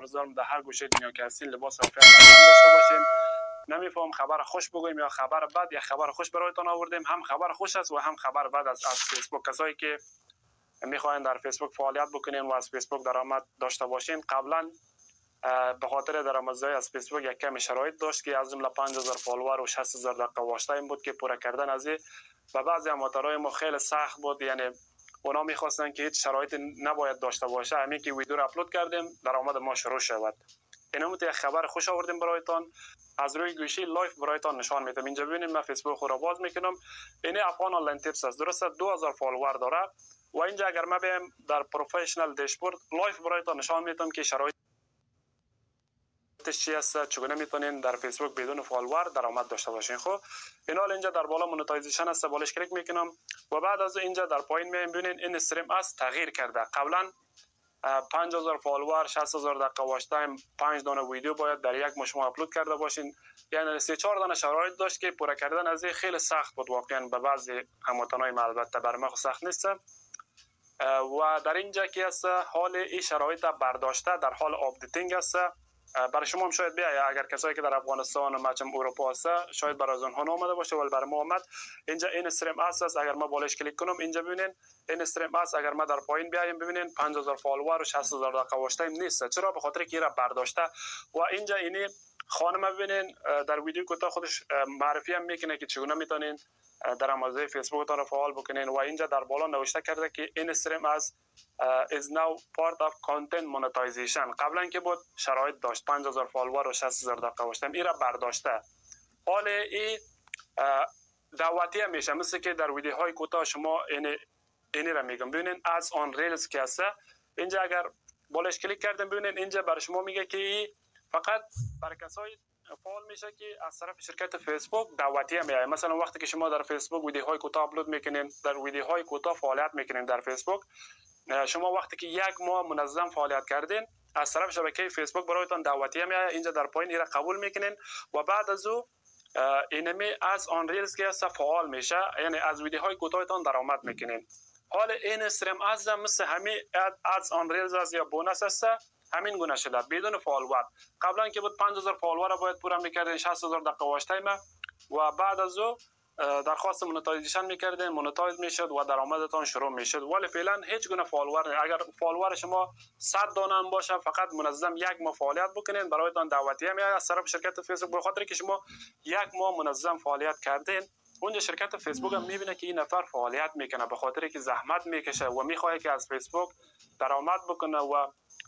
آرزو دارم در هر گوشه دنیا که هستین لباس عافیت برقرار داشته باشین. نمیفهم خبر خوش بگویم یا خبر بد. یا خبر خوش برایتان آوردیم، هم خبر خوش است و هم خبر بد است از فیسبوک. کسایی که میخواین در فیسبوک فعالیت بکنین و از فیسبوک درآمد داشته باشین، قبلا به خاطر درآمدزایی از فیسبوک یک کمی شرایط داشت که از جمله 5000 فالوور و 60000 دقیقه واشت این بود که پوره کردن از این و بعضی اماتورای ما خیلی سخت بود. یعنی اونا میخواستن که هیچ شرایطی نباید داشته باشه، همین که ویدیو رو اپلود کردیم درآمد ما شروع شود. اینم یک خبر خوش آوردیم برایتان، از روی گوشی لایف برایتان نشان میدم. اینجا ببینید من فیسبوک رو باز میکنم. این افغان آنلاین تیپس است، درسته 2000 فالوور داره و اینجا اگر ما بیم در پروفشنال داشبورد لایف برایتان نشان میدم که شرایط چی است، چگونه میتونین در فیسبوک بدون فالوور درآمد داشته باشین. خب این حال اینجا در بالا مونتایزیشن است، بالش کلیک میکنم و بعد از اینجا در پایین میایم ببینین این استریم است تغییر کرده. قبلا 5000 فالوور 60000 دقیقه واچ تایم 5 دانه ویدیو باید در یک ماه شما اپلود کرده باشین، یعنی 3-4 دانه شرایط داشت که پوره کردن از این خیلی سخت بود واقعا. به بعضی هموطنای ما البته بر ما سخت نیست و در اینجا که است حال این شرایط برداشته در حال آپدیتینگ است. برای شما هم شاید بیاید، اگر کسایی که در افغانستان و مچم اروپا است شاید برای اونها اومده باشه ولی برای ما اومد. اینجا این استریم است، اگر ما بالش کلیک کنم اینجا ببینین این استریم است. اگر ما در پایین بیایم ببینین 5000 فالوور و 60000 دقیقه واچ تایم نیست. چرا؟ به خاطر که را برداشته و اینجا اینی خانم ببینین در ویدیو کوتاه خودش معرفی هم میکنه که چگونه میتونین در امازه فیسبوک تان فعال بکنین و اینجا در بالا نوشته کرده که این استریم از is now part of content monetization. قبلا که بود شرایط داشت 5000 فالوور و 60000 دقیقه واچ تایم، این را برداشته. حال این دعوتی میشه، مثل که در ویدیوهای کوتاه شما این را میگم. ببینین از آن ریلز که هست اینجا اگر بالش کلیک کردیم ببینین اینجا برای شما میگه که فقط برای کسایی فعال میشه که از طرف شرکت فیسبوک دعوتی میاد. مثلا وقتی که شما در فیسبوک ویدیوهای کوتاه اپلود میکنین، در ویدیوهای کوتاه فعالیت میکنین در فیسبوک، شما وقتی که یک ماه منظم فعالیت کردین از طرف شبکه فیسبوک برایتان دعوتی میاد. اینجا در پایین این را قبول میکنین و بعد از او اینمی از آن ریلز که است فعال میشه، یعنی از ویدیوهای کوتاهتان درآمد میکنین. حال این استریم از مثل همین از آن ریلز از یا بونس است، همین گونه شده بدون فالوور. قبلا که بود 5000 فالوور باید پورا میکردین 60000 دقیقه واچ تایم و بعد از او درخواست مونتایزیشن میکردین، مونتایز میشد و درآمدتان شروع میشد. ولی فعلا هیچ گونه فالوور، اگر فالوور شما 100 دانه هم باشه فقط منظم یک ماه فعالیت بکنین برایتان دعوتی میاد از طرف شرکت فیسبوک. به خاطر که شما یک ماه منظم فعالیت کردین اونجا شرکت فیسبوک هم میبینه که این نفر فعالیت میکنه، به خاطر که زحمت میکشه و میخواد که از فیسبوک درآمد بکنه و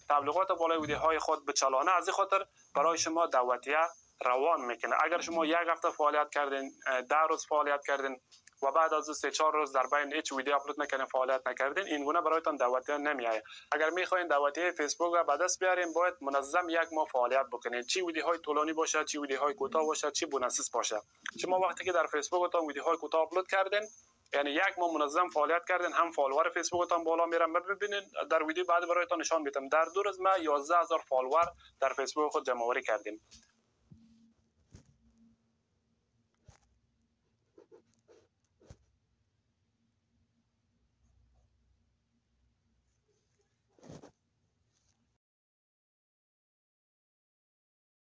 تبلیغات بالای ویدیوهای خود بچلانه. از این خاطر برای شما دعوتیه روان میکنه. اگر شما یک هفته فعالیت کردین، 10 روز فعالیت کردین و بعد از 3-4 روز در بین هیچ ویدیو اپلود نکردین، فعالیت نکردین، این گونه برایتان دعوتیه نمیاد. اگر میخواین دعوتیه فیسبوک را به دست بیارین باید منظم یک ماه فعالیت بکنین، چی ویدیوهای طولانی باشه، چی ویدیوهای کوتاه باشه، چی بونسیس باشه. شما وقتی که در فیسبوکتان ویدیوهای کوتاه اپلود کردین، یعنی یک ماه منظم فعالیت کردین، هم فالوور فیسبوکتان بالا میرن. ببینید در ویدیو بعد برایتان نشان میدم در 2 روز ما 11000 فالوور در فیسبوک خود جمع آوری کردیم.